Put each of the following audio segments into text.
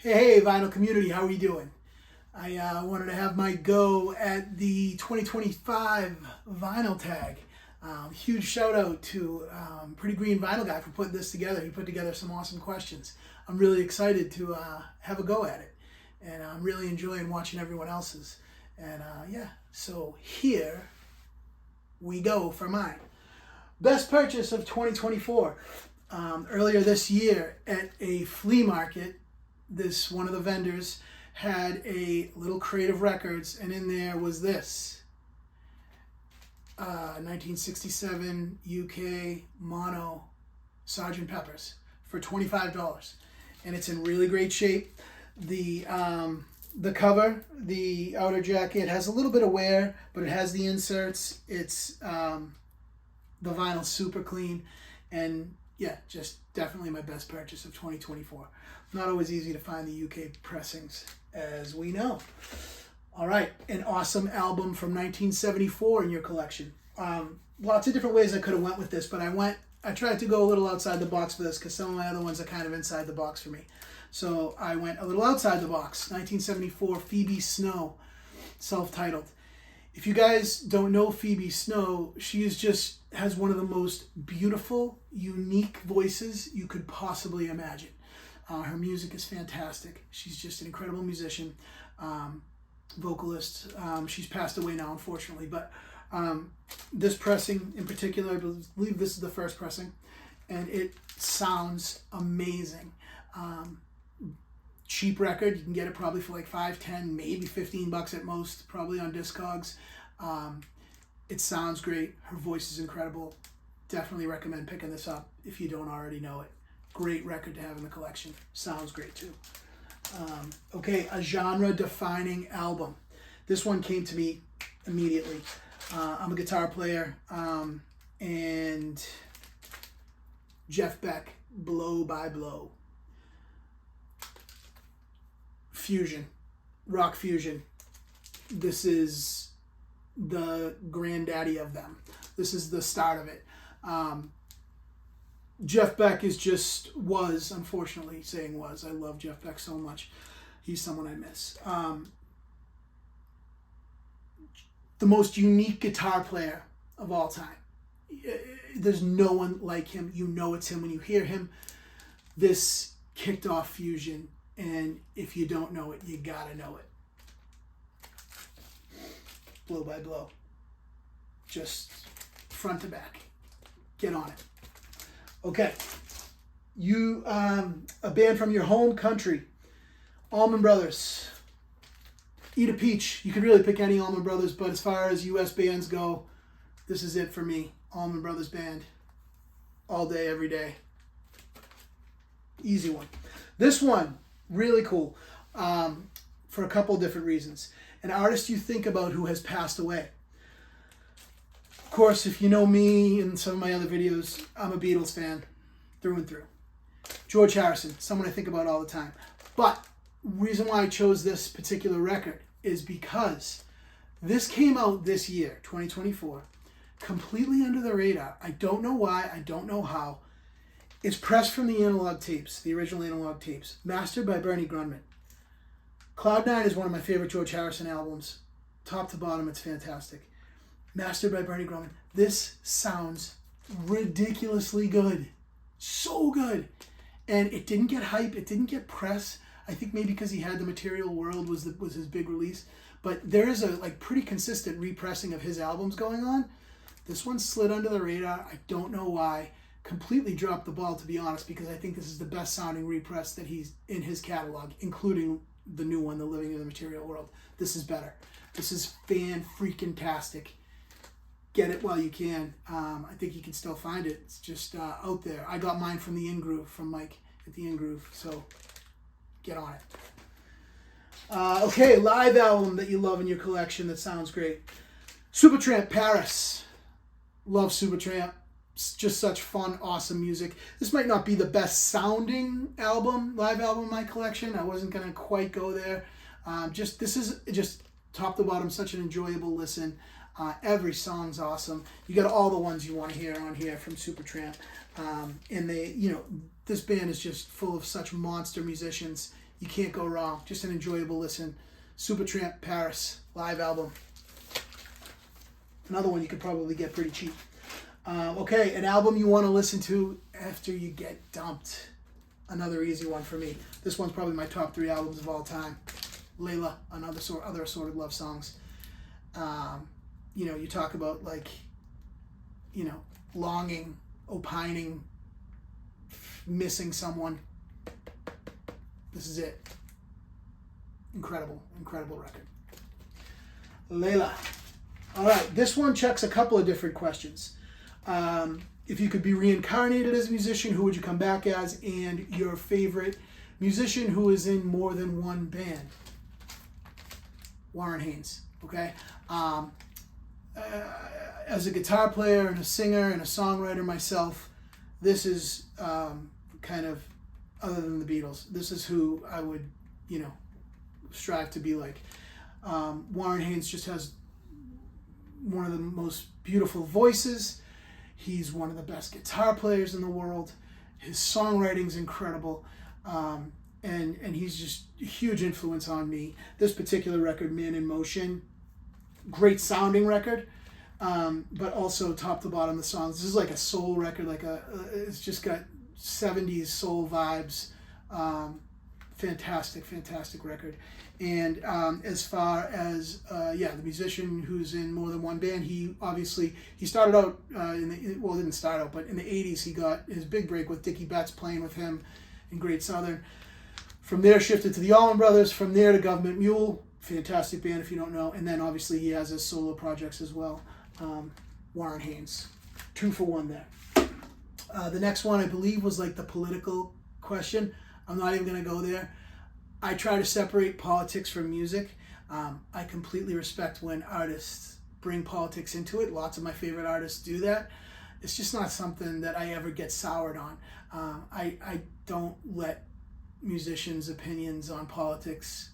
Hey, vinyl community, how are you doing? I wanted to have my go at the 2025 vinyl tag. Huge shout out to Pretty Green Vinyl Guy for putting this together. He put together some awesome questions. I'm really excited to have a go at it. And I'm really enjoying watching everyone else's. And yeah, so here we go for mine. Best purchase of 2024. Earlier this year at a flea market, one of the vendors had a little crate of records, and in there was this 1967 UK mono Sgt. Pepper's for $25, and it's in really great shape. The cover, the outer jacket, has a little bit of wear, but it has the inserts. It's the vinyl's super clean, and yeah, just definitely my best purchase of 2024. Not always easy to find the UK pressings, as we know. All right, an awesome album from 1974 in your collection. Lots of different ways I could have went with this, but I tried to go a little outside the box for this because some of my other ones are kind of inside the box for me. So I went a little outside the box. 1974, Phoebe Snow, self-titled. If you guys don't know Phoebe Snow, she has one of the most beautiful, unique voices you could possibly imagine. Her music is fantastic. She's just an incredible musician, vocalist. She's passed away now, unfortunately, but this pressing in particular, I believe this is the first pressing, and it sounds amazing. Cheap record. You can get it probably for like 5, 10, maybe $15 at most, probably on Discogs. It sounds great. Her voice is incredible. Definitely recommend picking this up if you don't already know it. Great record to have in the collection. Sounds great too. Okay, a genre-defining album. This one came to me immediately. I'm a guitar player, and Jeff Beck, Blow by Blow. Fusion, rock fusion. This is the granddaddy of them. This is the start of it. Jeff Beck was, unfortunately, saying was. I love Jeff Beck so much. He's someone I miss. The most unique guitar player of all time. There's no one like him. You know it's him when you hear him. This kicked off fusion, and if you don't know it, you gotta know it. Blow by Blow. Just front to back. Get on it. Okay. A band from your home country. Allman Brothers. Eat a Peach. You could really pick any Allman Brothers, but as far as U.S. bands go, this is it for me. Allman Brothers Band. All day, every day. Easy one. This one, really cool, for a couple different reasons. An artist you think about who has passed away. Of course, if you know me and some of my other videos, I'm a Beatles fan through and through. George Harrison, someone I think about all the time. But reason why I chose this particular record is because this came out this year, 2024, completely under the radar. I don't know why, I don't know how. It's pressed from the analog tapes, the original analog tapes, mastered by Bernie Grundman. Cloud 9 is one of my favorite George Harrison albums. Top to bottom, it's fantastic. Mastered by Bernie Grundman. This sounds ridiculously good. So good. And it didn't get hype. It didn't get press. I think maybe because he had The Material World was his big release. But there is a pretty consistent repressing of his albums going on. This one slid under the radar. I don't know why. Completely dropped the ball, to be honest, because I think this is the best sounding repress that he's in his catalog, including the new one, The Living in the Material World. This is better. This is fan-freaking-tastic. Get it while you can. I think you can still find it. It's just out there. I got mine from the In Groove, from Mike at the In Groove, so get on it. Okay, live album that you love in your collection that sounds great. Supertramp, Paris. Love Supertramp. It's just such fun, awesome music. This might not be the best sounding live album in my collection. I wasn't going to quite go there. This is just top to bottom, such an enjoyable listen. Every song's awesome. You got all the ones you want to hear on here from Supertramp. And this band is just full of such monster musicians. You can't go wrong. Just an enjoyable listen. Supertramp Paris live album. Another one you could probably get pretty cheap. Okay, an album you want to listen to after you get dumped. Another easy one for me. This one's probably my top 3 albums of all time. Layla, other assorted love songs. You know, you talk about like, you know, longing, opining, missing someone. This is it. Incredible, incredible record. Layla. All right, this one checks a couple of different questions. If you could be reincarnated as a musician, who would you come back as? And your favorite musician who is in more than one band. Warren Haynes, okay? As a guitar player and a singer and a songwriter myself, this is kind of, other than the Beatles, this is who I would, you know, strive to be like. Warren Haynes just has one of the most beautiful voices. He's one of the best guitar players in the world. His songwriting's incredible. And he's just a huge influence on me. This particular record, Man in Motion, great sounding record, but also top to bottom the songs. This is like a soul record, it's just got 70s soul vibes. Fantastic, fantastic record. And as far as the musician who's in more than one band, he started out didn't start out, but in the 80s he got his big break with Dickie Betts playing with him in Great Southern. From there shifted to the Allman Brothers. From there to Government Mule, fantastic band if you don't know. And then obviously he has his solo projects as well. Warren Haynes, 2 for 1 there. The next one I believe was like the political question. I'm not even going to go there. I try to separate politics from music. I completely respect when artists bring politics into it. Lots of my favorite artists do that. It's just not something that I ever get soured on. I don't let musicians' opinions on politics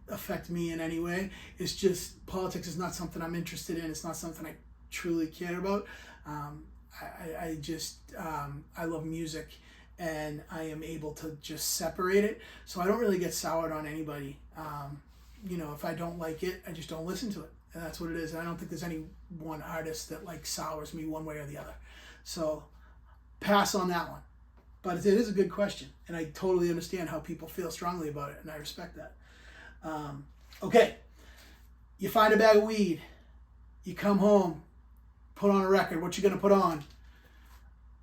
affect me in any way. It's just, politics is not something I'm interested in. It's not something I truly care about. I love music, and I am able to just separate it. So I don't really get soured on anybody. You know, if I don't like it, I just don't listen to it. And that's what it is. And I don't think there's any one artist that like sours me one way or the other. So pass on that one. But it is a good question. And I totally understand how people feel strongly about it. And I respect that. Okay. You find a bag of weed. You come home. Put on a record. What you going to put on?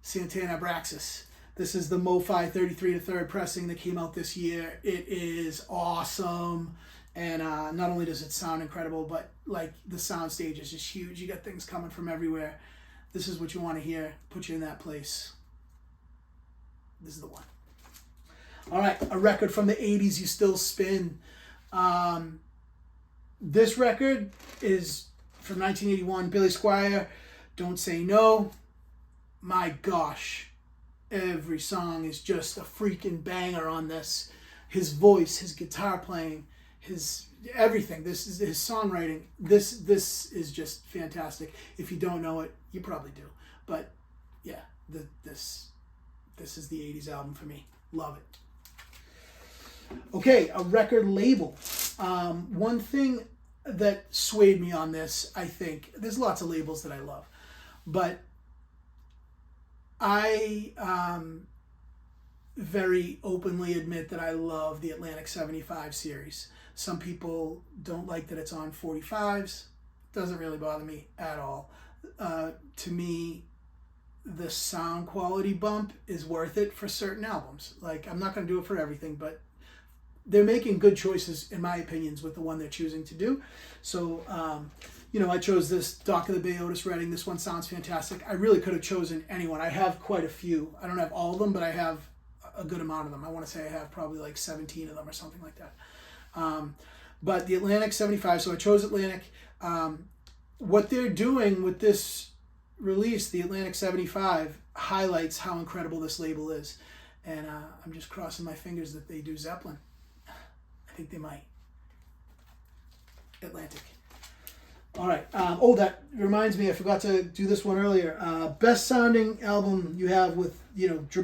Santana Abraxas. This is the MoFi 33 to 3rd pressing that came out this year. It is awesome. And not only does it sound incredible, but like the sound stage is just huge. You got things coming from everywhere. This is what you want to hear. Put you in that place. This is the one. All right, a record from the 80s you still spin. This record is from 1981, Billy Squier, Don't Say No. My gosh, every song is just a freaking banger on this. His voice, his guitar playing, his everything. This is his songwriting. This is just fantastic. If you don't know it, you probably do. But yeah, this is the 80s album for me. Love it. Okay, a record label. One thing that swayed me on this, I think, there's lots of labels that I love, but I very openly admit that I love the Atlantic 75 series. Some people don't like that it's on 45s. Doesn't really bother me at all. To me, the sound quality bump is worth it for certain albums. Like, I'm not going to do it for everything, but they're making good choices, in my opinions, with the one they're choosing to do. So, I chose this Dock of the Bay Otis Redding. This one sounds fantastic. I really could have chosen anyone. I have quite a few. I don't have all of them, but I have a good amount of them. I want to say I have probably like 17 of them or something like that. But the Atlantic 75, so I chose Atlantic. What they're doing with this release, the Atlantic 75, highlights how incredible this label is. And I'm just crossing my fingers that they do Zeppelin. I think they might. Atlantic. All right. That reminds me, I forgot to do this one earlier. Best sounding album you have with,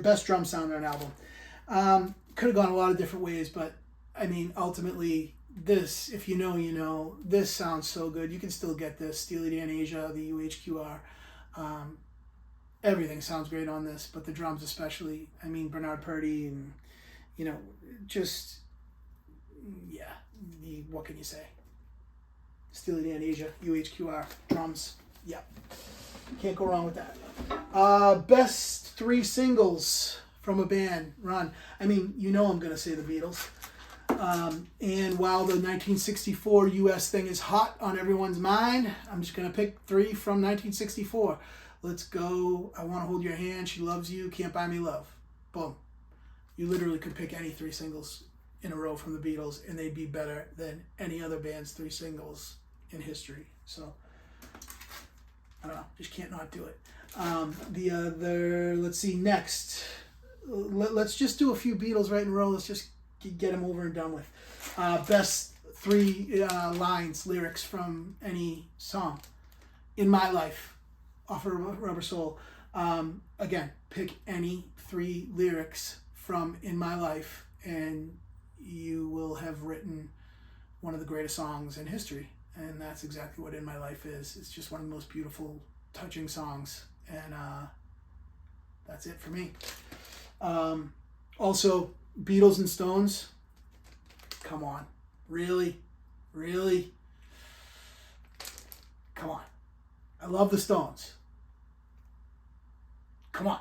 best drum sound on an album. Could have gone a lot of different ways, but I mean, ultimately, this, if you know, you know, this sounds so good. You can still get this. Steely Dan Asia, the UHQR. Everything sounds great on this, but the drums especially. I mean, Bernard Purdie and, you know, just, yeah, what can you say? Steely Dan Asia, UHQR, drums, yeah. Can't go wrong with that. Best 3 singles from a band, Ron. I mean, you know I'm going to say the Beatles. And while the 1964 U.S. thing is hot on everyone's mind, I'm just going to pick 3 from 1964. Let's go. I Want to Hold Your Hand, She Loves You, Can't Buy Me Love. Boom. You literally could pick any 3 singles in a row from the Beatles, and they'd be better than any other band's 3 singles in history. So, I don't know. Just can't not do it. The other, let's see, next. Let's just do a few Beatles right in a row. Let's just get them over and done with. Best 3 lines, lyrics from any song. In My Life, off of Rubber Soul. Again, pick any 3 lyrics from In My Life, and you will have written one of the greatest songs in history. And that's exactly what In My Life is. It's just one of the most beautiful, touching songs. And that's it for me. Also, Beatles and Stones. Come on. Really? Really? Come on. I love the Stones. Come on.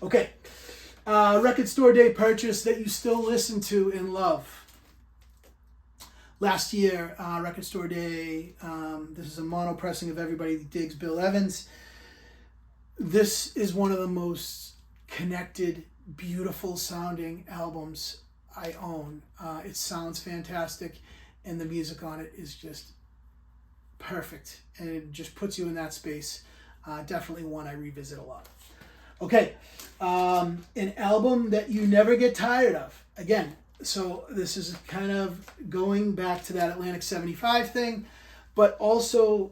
Okay. Record store day purchase that you still listen to and love. Last year, Record Store Day, this is a mono pressing of Everybody Digs Bill Evans. This is one of the most connected, beautiful sounding albums I own. It sounds fantastic, and the music on it is just perfect, and it just puts you in that space. Definitely one I revisit a lot. Okay, an album that you never get tired of. Again, so this is kind of going back to that Atlantic 75 thing, but also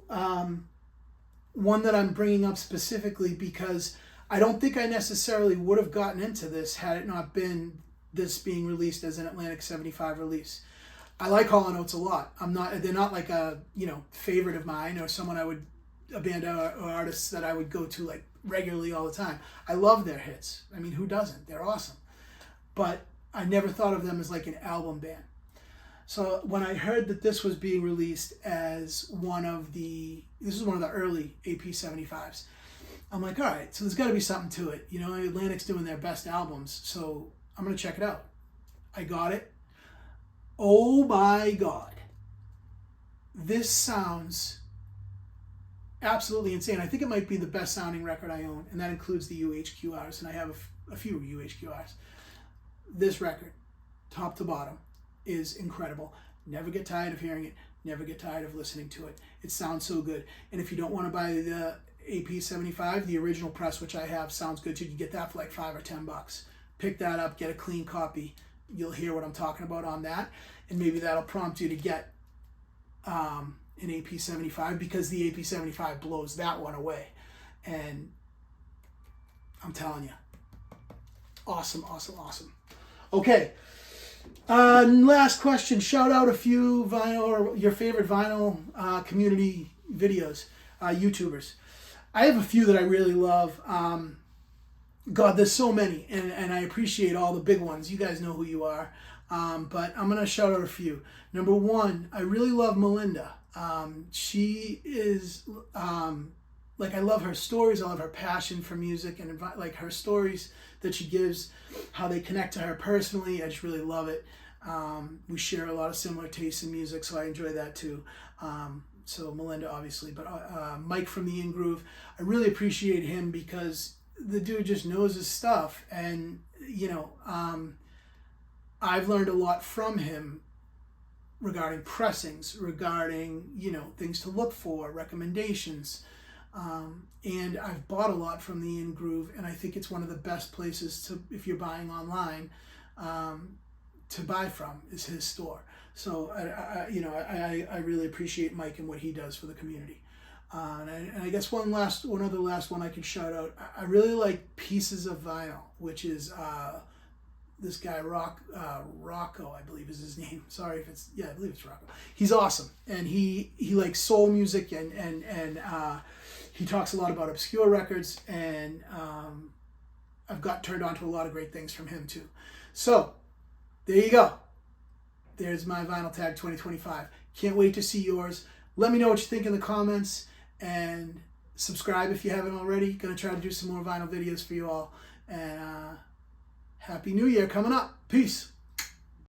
one that I'm bringing up specifically because I don't think I necessarily would have gotten into this had it not been this being released as an Atlantic 75 release. I like Hall & Oates a lot. They're not like a, favorite of mine or someone a band or artists that I would go to like regularly all the time. I love their hits. I mean, who doesn't? They're awesome. But I never thought of them as like an album band. So when I heard that this was being released as this is one of the early AP 75s, I'm like, all right, so there's got to be something to it. Atlantic's doing their best albums, so I'm going to check it out. I got it. Oh my God. This sounds absolutely insane. I think it might be the best sounding record I own, and that includes the UHQRs, and I have a few UHQRs. This record, top to bottom, is incredible. Never get tired of hearing it. Never get tired of listening to it. It sounds so good. And if you don't want to buy the AP 75, the original press, which I have, sounds good too. You get that for like $5 or $10. Pick that up. Get a clean copy. You'll hear what I'm talking about on that, and maybe that'll prompt you to get an AP 75 because the AP 75 blows that one away. And I'm telling you, awesome, awesome, awesome. Okay, last question. Shout out a few vinyl or your favorite vinyl community videos, YouTubers. I have a few that I really love. God, there's so many, and I appreciate all the big ones. You guys know who you are, but I'm going to shout out a few. Number 1, I really love Melinda. She is, I love her stories. I love her passion for music and like her stories that she gives, how they connect to her personally. I just really love it. We share a lot of similar tastes in music, so I enjoy that too. So Melinda, obviously, but Mike from the In Groove, I really appreciate him because the dude just knows his stuff, and I've learned a lot from him regarding pressings, regarding things to look for, recommendations. And I've bought a lot from the In Groove, and I think it's one of the best places to, if you're buying online, to buy from is his store. So I really appreciate Mike and what he does for the community. And I guess one other last one I can shout out. I really like Pieces of Vinyl, which is this guy Rocco, I believe is his name. Sorry if it's, yeah, I believe it's Rocco. He's awesome, and he likes soul music, and he talks a lot about obscure records, and I've got turned on to a lot of great things from him too. So there you go. There's my Vinyl Tag 2025. Can't wait to see yours. Let me know what you think in the comments, and subscribe if you haven't already. Gonna try to do some more vinyl videos for you all. And Happy New Year coming up. Peace.